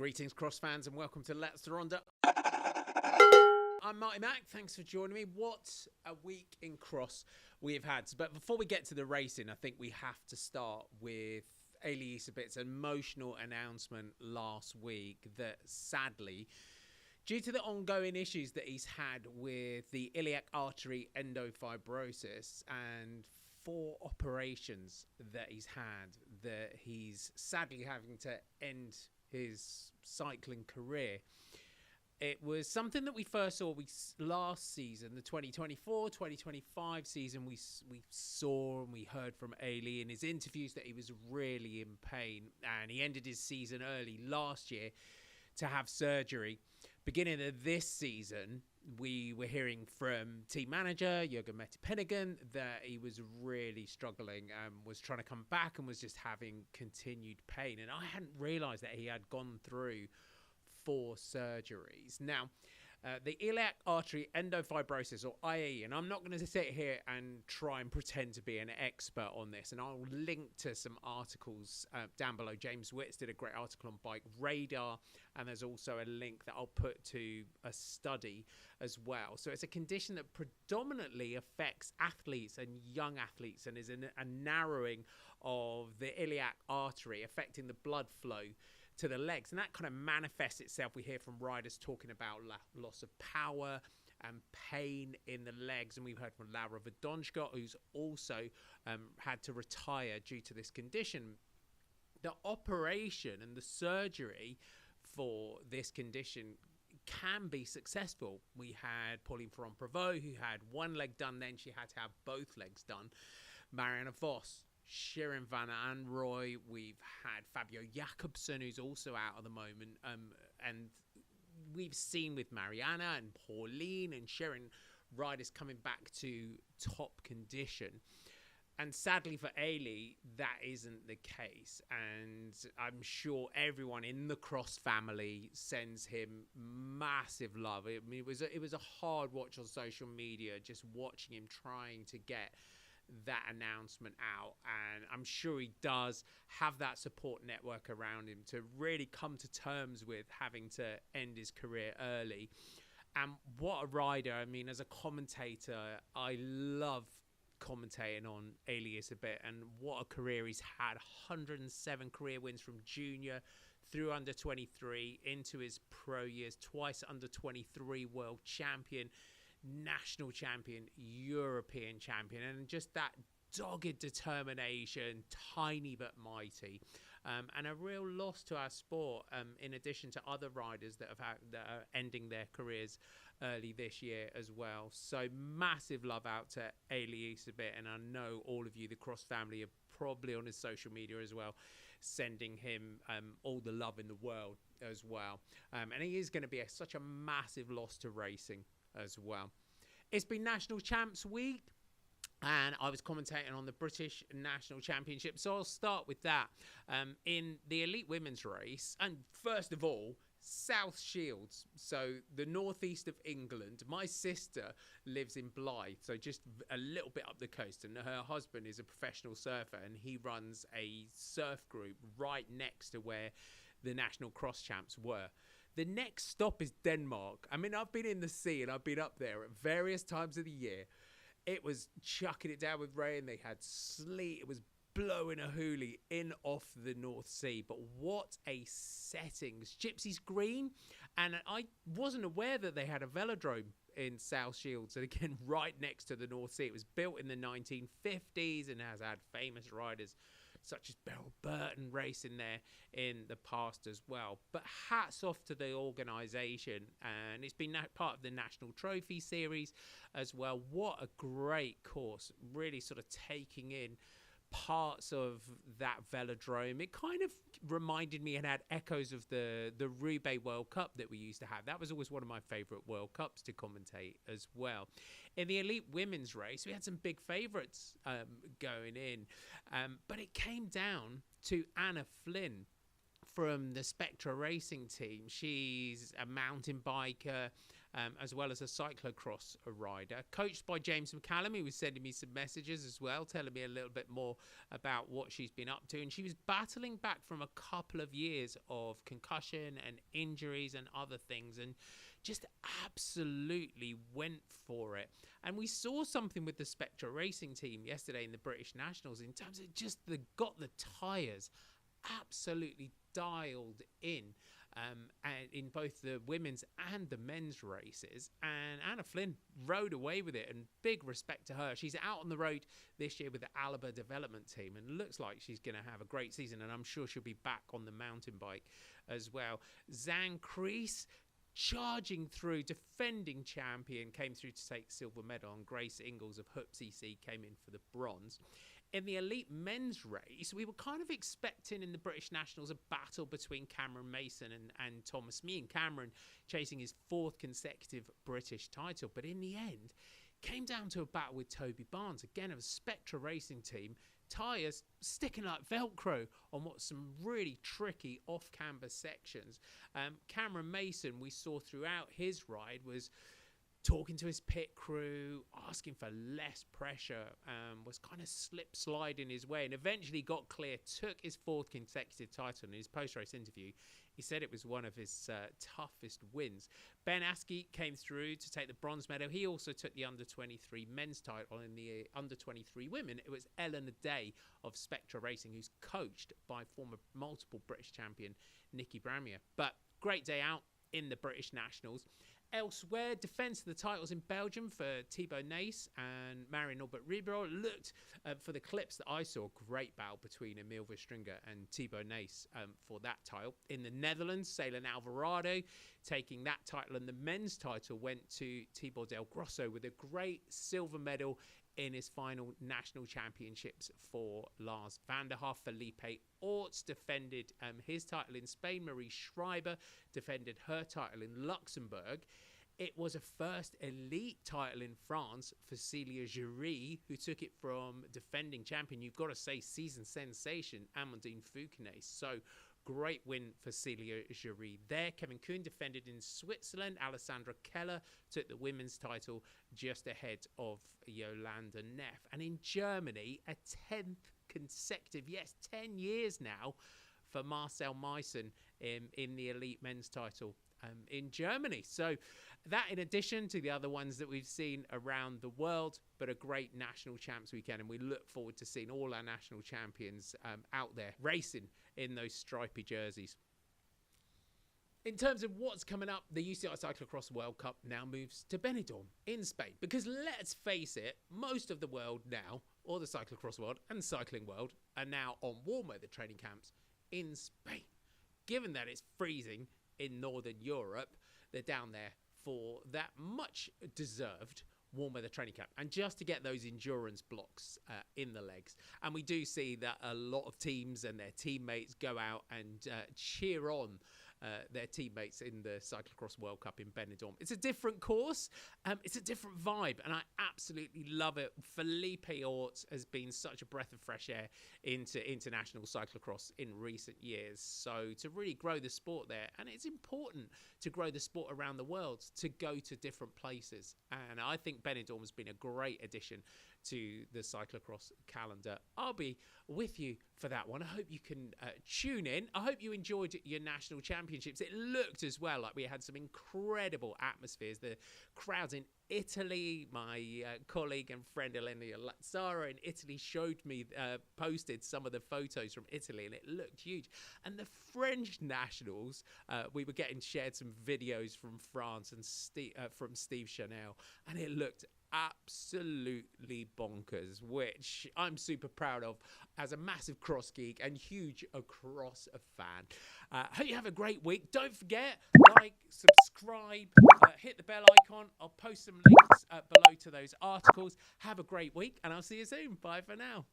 Greetings, cross fans, and welcome to Laatste Ronde. I'm Marty Mack. Thanks for joining me. What a week in cross we have had. But before we get to the racing, I think we have to start with Eli Iserbyt's emotional announcement last week that sadly, due to the ongoing issues that he's had with the iliac artery endofibrosis and 4 operations that he's had, that he's sadly having to end his cycling career. It was something that we first saw last season, the 2024-2025 season. We saw and we heard from Eli in his interviews that he was really in pain, and he ended his season early last year to have surgery. Beginning of this season, we were hearing from team manager Jürgen Mettepenningen that he was really struggling and was trying to come back and was just having continued pain. And I hadn't realised that he had gone through 4 surgeries. Now, the iliac artery endofibrosis, or IAE, and I'm not going to sit here and try and pretend to be an expert on this, and I'll link to some articles down below. James Witts did a great article on Bike Radar, and there's also a link that I'll put to a study as well. So it's a condition that predominantly affects athletes and young athletes, and is a narrowing of the iliac artery, affecting the blood flow to the legs, and that kind of manifests itself. We hear from riders talking about loss of power and pain in the legs, and we've heard from Laura Verdonschot, who's also had to retire due to this condition. The operation and the surgery for this condition can be successful. We had Pauline Ferrand-Prévot, who had one leg done, then she had to have both legs done. Marianne Vos, Shirin van Anrooy, we've had Fabio Jakobsen, who's also out at the moment, and we've seen with Mariana and Pauline and Shirin riders coming back to top condition. And sadly for Eli, that isn't the case. And I'm sure everyone in the Cross family sends him massive love. I mean, it was a hard watch on social media, just watching him trying to get that announcement out, and I'm sure he does have that support network around him to really come to terms with having to end his career early. And what a rider. I mean, as a commentator, I love commentating on Eli Iserbyt, and what a career he's had. 107 career wins from junior through under 23 into his pro years, twice under 23 world champion, national champion, European champion, and just that dogged determination, tiny but mighty, and a real loss to our sport, in addition to other riders that are ending their careers early this year as well. So massive love out to Eli Iserbyt, and I know all of you, the Cross family, are probably on his social media as well, sending him all the love in the world as well. And he is going to be such a massive loss to racing as well. It's been National Champs Week, and I was commentating on the British National Championship, so I'll start with that. In the elite women's race, and first of all, South Shields, so the northeast of England. My sister lives in Blyth, so just a little bit up the coast, and her husband is a professional surfer, and he runs a surf group right next to where the National Cross Champs were. The next stop is Denmark. I mean, I've been in the sea and I've been up there at various times of the year. It was chucking it down with rain. They had sleet. It was blowing a hoolie in off the North Sea. But what a setting. It's Gypsy's Green. And I wasn't aware that they had a velodrome in South Shields. And again, right next to the North Sea. It was built in the 1950s and has had famous riders such as Beryl Burton racing there in the past as well. But hats off to the organisation, and it's been part of the National Trophy Series as well. What a great course, really sort of taking in parts of that velodrome. It kind of reminded me and had echoes of the Roubaix World Cup that we used to have. That was always one of my favourite World Cups to commentate as well. In the elite women's race, we had some big favourites going in, but it came down to Anna Flynn from the Spectra Racing team. She's a mountain biker, as well as a cyclocross rider. Coached by James McCallum, who was sending me some messages as well, telling me a little bit more about what she's been up to. And she was battling back from a couple of years of concussion and injuries and other things, and just absolutely went for it. And we saw something with the Spectra Racing team yesterday in the British Nationals in terms of just got the tyres absolutely dialed in. And in both the women's and the men's races, and Anna Flynn rode away with it, and big respect to her. She's out on the road this year with the Alaba development team, and looks like she's going to have a great season, and I'm sure she'll be back on the mountain bike as well. Zhang Kreese, charging through, defending champion, came through to take silver medal, and Grace Ingalls of Hoop CC came in for the bronze. In the elite men's race, we were kind of expecting in the British Nationals a battle between Cameron Mason and Thomas Mee, and Cameron chasing his 4th consecutive British title. But in the end, came down to a battle with Toby Barnes, again of a Spectra Racing team. Tyres sticking like Velcro on what's some really tricky off-camber sections. Cameron Mason, we saw throughout his ride, was talking to his pit crew, asking for less pressure, was kind of sliding his way, and eventually got clear, took his 4th consecutive title. In his post-race interview, he said it was one of his toughest wins. Ben Askey came through to take the bronze medal. He also took the under-23 men's title. In the under-23 women, it was Eleanor Day of Spectra Racing, who's coached by former multiple British champion Nikki Bramier. But great day out in the British Nationals. Elsewhere, defence of the titles in Belgium for Thibaut Nace and Marion Norbert Ribeiro. Looked, for the clips that I saw, great battle between Emil Verstringer and Thibaut Nace for that title. In the Netherlands, Salen Alvarado taking that title, and the men's title went to Thibaut Del Grosso with a great silver medal in his final national championships for Lars van der Haar. Felipe Orts defended his title in Spain. Marie Schreiber defended her title in Luxembourg. It was a first elite title in France for Celia Jury, who took it from defending champion, you've got to say, season sensation, Amandine Fouquenet. So great win for Celia Jury there. Kevin Kuhn defended in Switzerland. Alessandra Keller took the women's title just ahead of Yolanda Neff. And in Germany, a 10th consecutive, 10 years now, for Marcel Meissen in the elite men's title in Germany. So that, in addition to the other ones that we've seen around the world, but a great national champs weekend, and we look forward to seeing all our national champions out there racing in those stripy jerseys. In terms of what's coming up, the UCI Cyclocross World Cup now moves to Benidorm in Spain, because let's face it, most of the world now, or the cyclocross world and cycling world, are now on warm weather training camps in Spain. Given that it's freezing in Northern Europe, they're down there for that much deserved warm weather training camp, and just to get those endurance blocks in the legs. And we do see that a lot of teams and their teammates go out and cheer on their teammates in the Cyclocross World Cup in Benidorm. It's a different course, it's a different vibe, and I absolutely love it. Felipe Orts has been such a breath of fresh air into international cyclocross in recent years. So to really grow the sport there, and it's important to grow the sport around the world, to go to different places. And I think Benidorm has been a great addition to the cyclocross calendar. I'll be with you for that one. I hope you can tune in. I hope you enjoyed your national championships. It looked as well like we had some incredible atmospheres. The crowds in Italy, my colleague and friend Elena Lazzara in Italy showed me, posted some of the photos from Italy, and it looked huge. And the French nationals, we were getting shared some videos from France and from Steve Chanel, and it looked absolutely bonkers, which I'm super proud of as a massive cross geek and huge across a fan. Hope you have a great week. Don't forget, like, subscribe, hit the bell icon. I'll post some links below to those articles. Have a great week, and I'll see you soon. Bye for now.